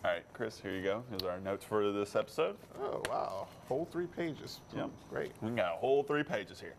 All right, Chris, here you go. Here's our notes for this episode. Oh, wow. Whole 3 pages. Yep. Great. We got a whole 3 pages here.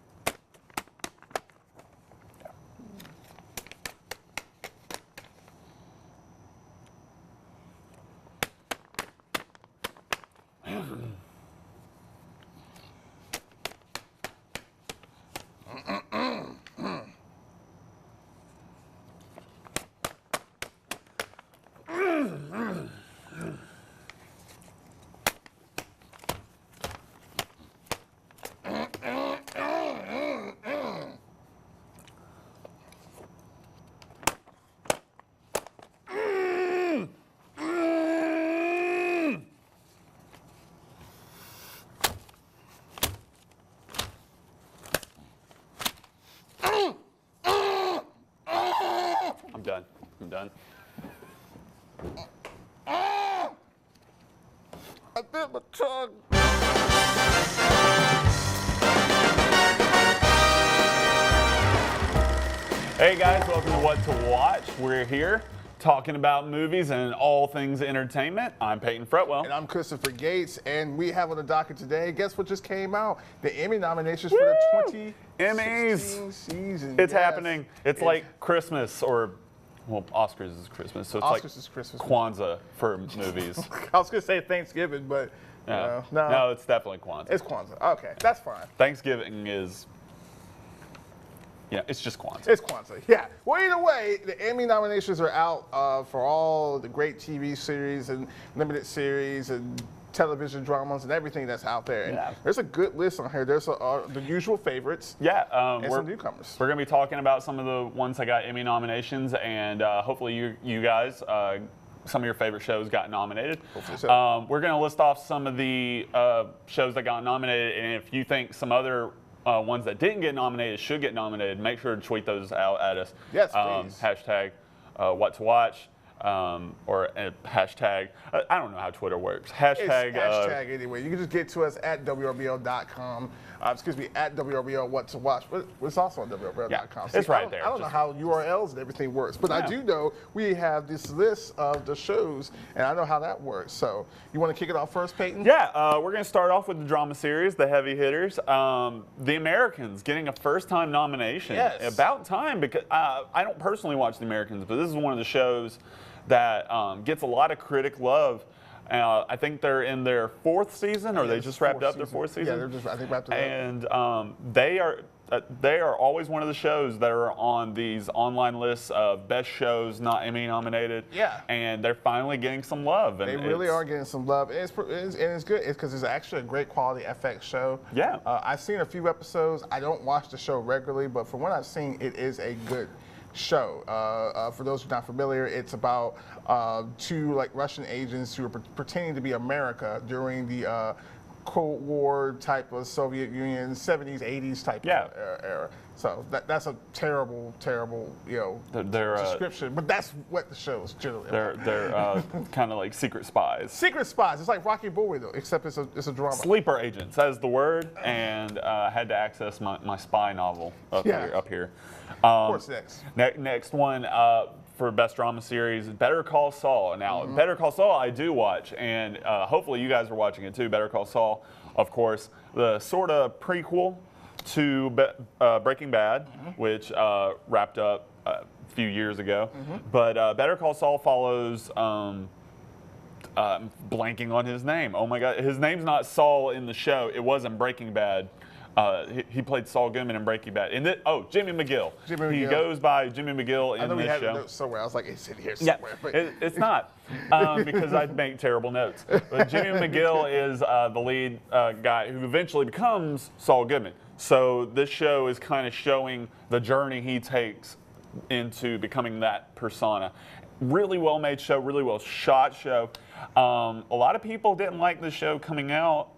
I'm done. I bit my tongue. Hey guys, welcome to What to Watch. We're here talking about movies and all things entertainment. I'm Peyton Fretwell. And I'm Christopher Gates, and we have on the docket today, guess what just came out? The Emmy nominations for the 2016 Emmys. season. It's happening. It's like Christmas or, well, Oscars is Christmas, so it's Oscars like is Christmas. Kwanzaa for movies. I was going to say Thanksgiving, but Yeah. no. No, it's definitely Kwanzaa. It's Kwanzaa. Okay, that's fine. Thanksgiving is, it's just Kwanzaa. It's Kwanzaa, yeah. Well, either way, the Emmy nominations are out for all the great TV series and limited series and television dramas and everything that's out there. And there's a good list on here. There's the usual favorites. Yeah, and some newcomers. We're going to be talking about some of the ones that got Emmy nominations, and hopefully you guys, some of your favorite shows got nominated. Hopefully so. We're going to list off some of the shows that got nominated, and if you think some other ones that didn't get nominated should get nominated, make sure to tweet those out at us. Yes, please. Hashtag what to watch. Or hashtag, I don't know how Twitter works. Hashtag. It's hashtag anyway. You can just get to us at WRBL.com. At WRBL What to Watch. But it's also on WRBL.com. Yeah, it's right there. I don't know how URLs and everything works, but I do know we have this list of the shows, and I know how that works. So you want to kick it off first, Peyton? Yeah, we're going to start off with the drama series, the heavy hitters. The Americans getting a first-time nomination. Yes. About time, because I don't personally watch The Americans, but this is one of the shows that gets a lot of critic love. I think they're in their 4th season, or they just wrapped up their 4th season. Yeah, they're just, I think, wrapped it up. And they are always one of the shows that are on these online lists of best shows not Emmy nominated. Yeah. And they're finally getting some love. And they really are getting some love. And it's good because it's actually a great quality FX show. Yeah. I've seen a few episodes. I don't watch the show regularly, but from what I've seen, it is a good show. For those who are not familiar, it's about 2 Russian agents who are pretending to be America during the Cold War type of Soviet Union, 70s, 80s type of era. So that's a terrible description, but that's what the show is generally about. They're kind of like secret spies. Secret spies. It's like Rocky Boy, though, except it's a drama. Sleeper agents, that is the word, and I had to access my spy novel up here. What's next? Next one for Best Drama Series, Better Call Saul. Now, Better Call Saul I do watch, and hopefully you guys are watching it too. Better Call Saul, of course, the sort of prequel to Breaking Bad, which wrapped up a few years ago. But Better Call Saul follows, blanking on his name. Oh my God, his name's not Saul in the show. It was in Breaking Bad. He played Saul Goodman in Breaking Bad. Jimmy McGill. He goes by Jimmy McGill in this show. I know we had a note somewhere. I was like, it's in here somewhere. Yeah, it's not because I make terrible notes. But Jimmy McGill is the lead guy who eventually becomes Saul Goodman. So this show is kind of showing the journey he takes into becoming that persona. Really well made show, really well shot show. A lot of people didn't like the show coming out.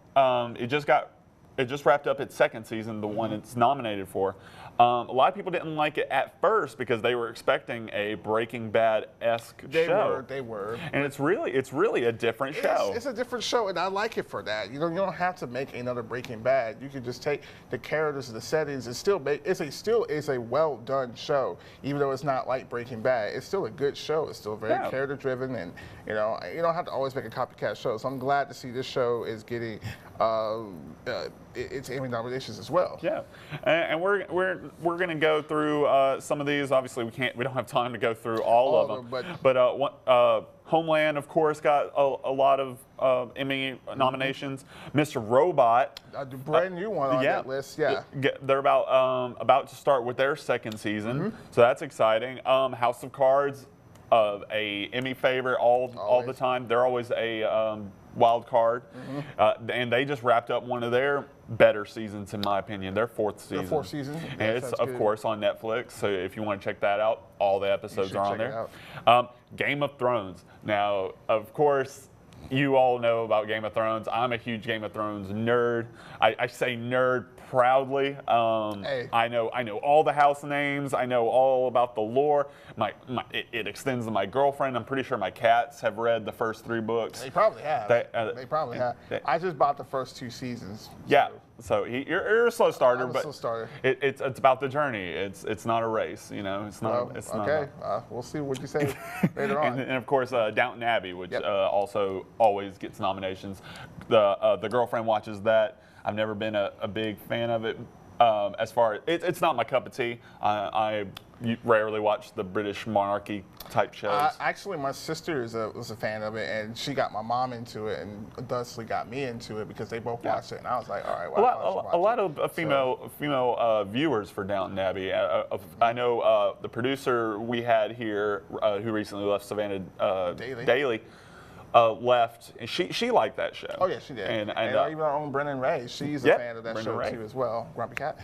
It just wrapped up its 2nd season, the one it's nominated for. A lot of people didn't like it at first because they were expecting a Breaking Bad-esque show. They were. And it's really a different show. It's a different show, and I like it for that. You don't have to make another Breaking Bad. You can just take the characters and the settings and still make it. Still is a well done show, even though it's not like Breaking Bad. It's still a good show. It's still very character driven, and you don't have to always make a copycat show. So I'm glad to see this show is getting its Emmy nominations as well. Yeah, and we're going to go through some of these. Obviously, we don't have time to go through all of them. But Homeland, of course, got a lot of Emmy nominations. Mr. Robot, a brand new one on that list. Yeah, they're about to start with their second season, so that's exciting. House of Cards, a Emmy favorite all the time. They're always a wild card, and they just wrapped up one of their better seasons, in my opinion. Their fourth season. And it's of course on Netflix. So if you want to check that out, all the episodes are on there. Game of Thrones. Now, of course, you all know about Game of Thrones. I'm a huge Game of Thrones nerd. I say nerd proudly. I know all the house names. I know all about the lore. It extends to my girlfriend. I'm pretty sure my cats have read the first 3 books. They probably have. They probably have. I just bought the first 2 seasons. Yeah. So you're a slow starter, I'm a slow starter. It's about the journey. It's not a race. It's not. Okay. We'll see what you say later on. And of course, Downton Abbey, which also always gets nominations. The girlfriend watches that. I've never been a big fan of it. As far as it's not my cup of tea. I rarely watch the British monarchy type shows. Actually, my sister was a fan of it, and she got my mom into it, and thusly got me into it because they both watched it, and I was like, all right, well, a lot of female viewers for Downton Abbey. I know the producer we had here, who recently left, Savannah Daly. Left, and she liked that show. Oh yeah, she did. And even our own Brennan Ray, she's a fan of that show too as well. Grumpy Cat.